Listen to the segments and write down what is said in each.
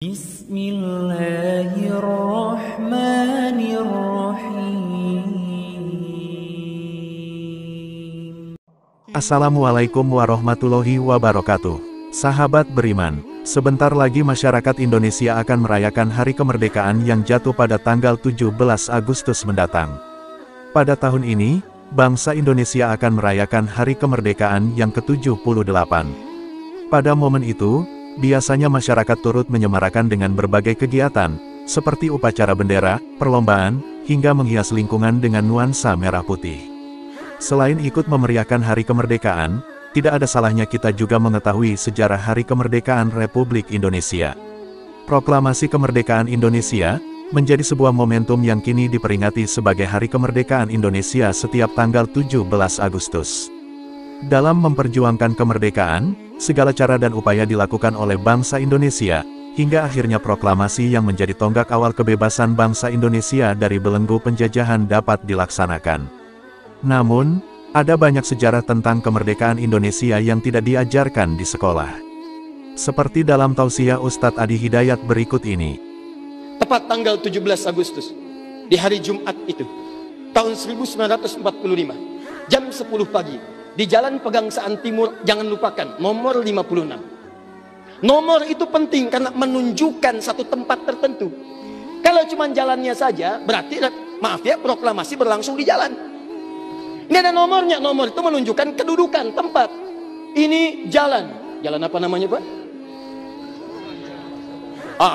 Bismillahirrahmanirrahim. Assalamualaikum warahmatullahi wabarakatuh. Sahabat beriman, sebentar lagi masyarakat Indonesia akan merayakan Hari Kemerdekaan yang jatuh pada tanggal 17 Agustus mendatang. Pada tahun ini, bangsa Indonesia akan merayakan Hari Kemerdekaan yang ke-78. Pada momen itu, biasanya masyarakat turut menyemarakan dengan berbagai kegiatan, seperti upacara bendera, perlombaan, hingga menghias lingkungan dengan nuansa merah putih. Selain ikut memeriahkan Hari Kemerdekaan, tidak ada salahnya kita juga mengetahui sejarah Hari Kemerdekaan Republik Indonesia. Proklamasi Kemerdekaan Indonesia menjadi sebuah momentum yang kini diperingati sebagai Hari Kemerdekaan Indonesia setiap tanggal 17 Agustus. Dalam memperjuangkan kemerdekaan, segala cara dan upaya dilakukan oleh bangsa Indonesia, hingga akhirnya proklamasi yang menjadi tonggak awal kebebasan bangsa Indonesia dari belenggu penjajahan dapat dilaksanakan. Namun, ada banyak sejarah tentang kemerdekaan Indonesia yang tidak diajarkan di sekolah. Seperti dalam tausiah Ustadz Adi Hidayat berikut ini. Tepat tanggal 17 Agustus, di hari Jumat itu, tahun 1945, jam 10 pagi, di Jalan Pegangsaan Timur, jangan lupakan, nomor 56. Nomor itu penting karena menunjukkan satu tempat tertentu. Kalau cuma jalannya saja, berarti, maaf ya, proklamasi berlangsung di jalan. Ini ada nomornya, nomor itu menunjukkan kedudukan tempat. Ini jalan. Jalan apa namanya, Pak?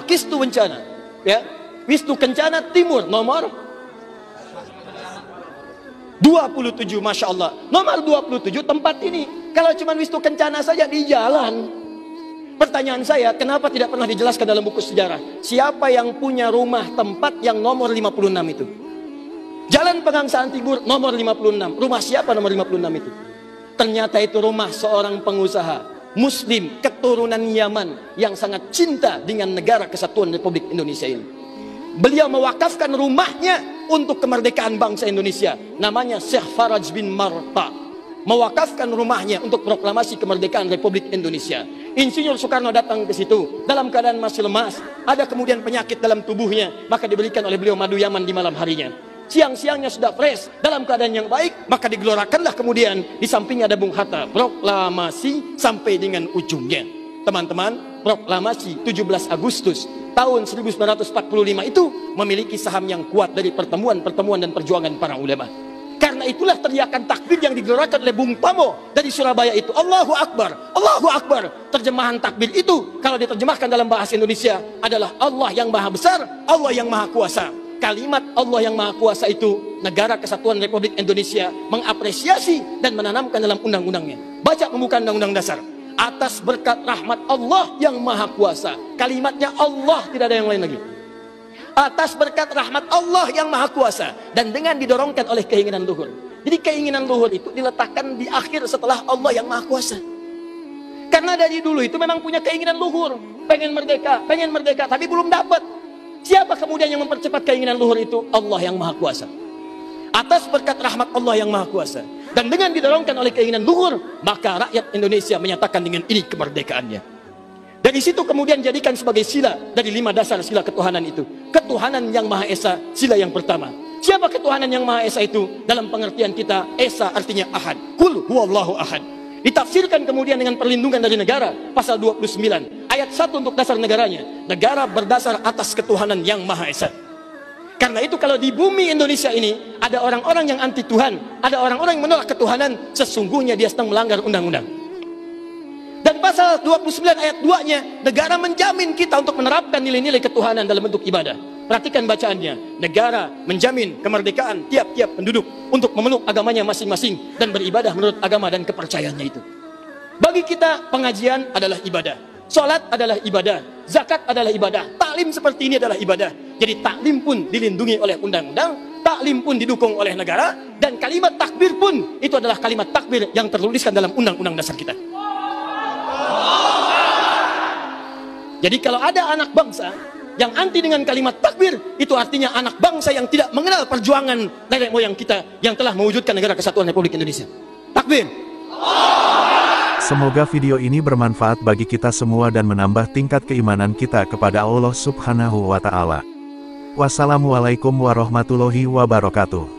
Kistu Kencana. Ya, Wisnu Kencana Timur, nomor 27, Masya Allah. Nomor 27 tempat ini. Kalau cuma Wisnu Kencana saja di jalan. Pertanyaan saya, kenapa tidak pernah dijelaskan dalam buku sejarah? Siapa yang punya rumah tempat yang nomor 56 itu? Jalan Pegangsaan Timur nomor 56. Rumah siapa nomor 56 itu? Ternyata itu rumah seorang pengusaha Muslim keturunan Yaman yang sangat cinta dengan negara kesatuan Republik Indonesia ini. Beliau mewakafkan rumahnya untuk kemerdekaan bangsa Indonesia. Namanya Syekh Faraj bin Marta. Mewakafkan rumahnya untuk proklamasi kemerdekaan Republik Indonesia. Insinyur Soekarno datang ke situ dalam keadaan masih lemas. Ada kemudian penyakit dalam tubuhnya, maka diberikan oleh beliau madu Yaman di malam harinya. Siang-siangnya sudah fresh, dalam keadaan yang baik, maka digelorakanlah kemudian di sampingnya ada Bung Hatta. Proklamasi sampai dengan ujungnya. Teman-teman, proklamasi 17 Agustus tahun 1945 itu memiliki saham yang kuat dari pertemuan-pertemuan dan perjuangan para ulama. Karena itulah teriakan takbir yang digelorakan oleh Bung Tomo dari Surabaya itu. Allahu Akbar, Allahu Akbar. Terjemahan takbir itu kalau diterjemahkan dalam bahasa Indonesia adalah Allah yang Maha Besar, Allah yang Maha Kuasa. Kalimat Allah yang Maha Kuasa itu Negara Kesatuan Republik Indonesia mengapresiasi dan menanamkan dalam undang-undangnya. Baca pembukaan Undang-Undang Dasar. Atas berkat rahmat Allah yang Maha Kuasa. Kalimatnya Allah, tidak ada yang lain lagi. Atas berkat rahmat Allah yang Maha Kuasa. Dan dengan didorongkan oleh keinginan luhur. Jadi keinginan luhur itu diletakkan di akhir setelah Allah yang Maha Kuasa. Karena dari dulu itu memang punya keinginan luhur. Pengen merdeka, tapi belum dapat. Siapa kemudian yang mempercepat keinginan luhur itu? Allah yang Maha Kuasa. Atas berkat rahmat Allah yang Maha Kuasa. Dan dengan didorongkan oleh keinginan luhur, maka rakyat Indonesia menyatakan dengan ini kemerdekaannya. Dari situ kemudian jadikan sebagai sila dari 5 dasar sila ketuhanan itu. Ketuhanan yang Maha Esa, sila yang pertama. Siapa ketuhanan yang Maha Esa itu? Dalam pengertian kita, Esa artinya ahad. Qul huwallahu ahad. Ditafsirkan kemudian dengan perlindungan dari negara, pasal 29. Ayat 1 untuk dasar negaranya. Negara berdasar atas ketuhanan yang Maha Esa. Karena itu kalau di bumi Indonesia ini ada orang-orang yang anti Tuhan, ada orang-orang yang menolak ketuhanan, sesungguhnya dia sedang melanggar undang-undang. Dan pasal 29 ayat 2-nya, negara menjamin kita untuk menerapkan nilai-nilai ketuhanan dalam bentuk ibadah. Perhatikan bacaannya. Negara menjamin kemerdekaan tiap-tiap penduduk untuk memeluk agamanya masing-masing dan beribadah menurut agama dan kepercayaannya itu. Bagi kita pengajian adalah ibadah. Salat adalah ibadah, zakat adalah ibadah, taklim seperti ini adalah ibadah. Jadi taklim pun dilindungi oleh undang-undang, taklim pun didukung oleh negara, dan kalimat takbir pun itu adalah kalimat takbir yang tertuliskan dalam undang-undang dasar kita. Jadi kalau ada anak bangsa yang anti dengan kalimat takbir, itu artinya anak bangsa yang tidak mengenal perjuangan nenek moyang kita yang telah mewujudkan negara kesatuan Republik Indonesia. Takbir. Semoga video ini bermanfaat bagi kita semua dan menambah tingkat keimanan kita kepada Allah Subhanahu wa Ta'ala. Wassalamualaikum warahmatullahi wabarakatuh.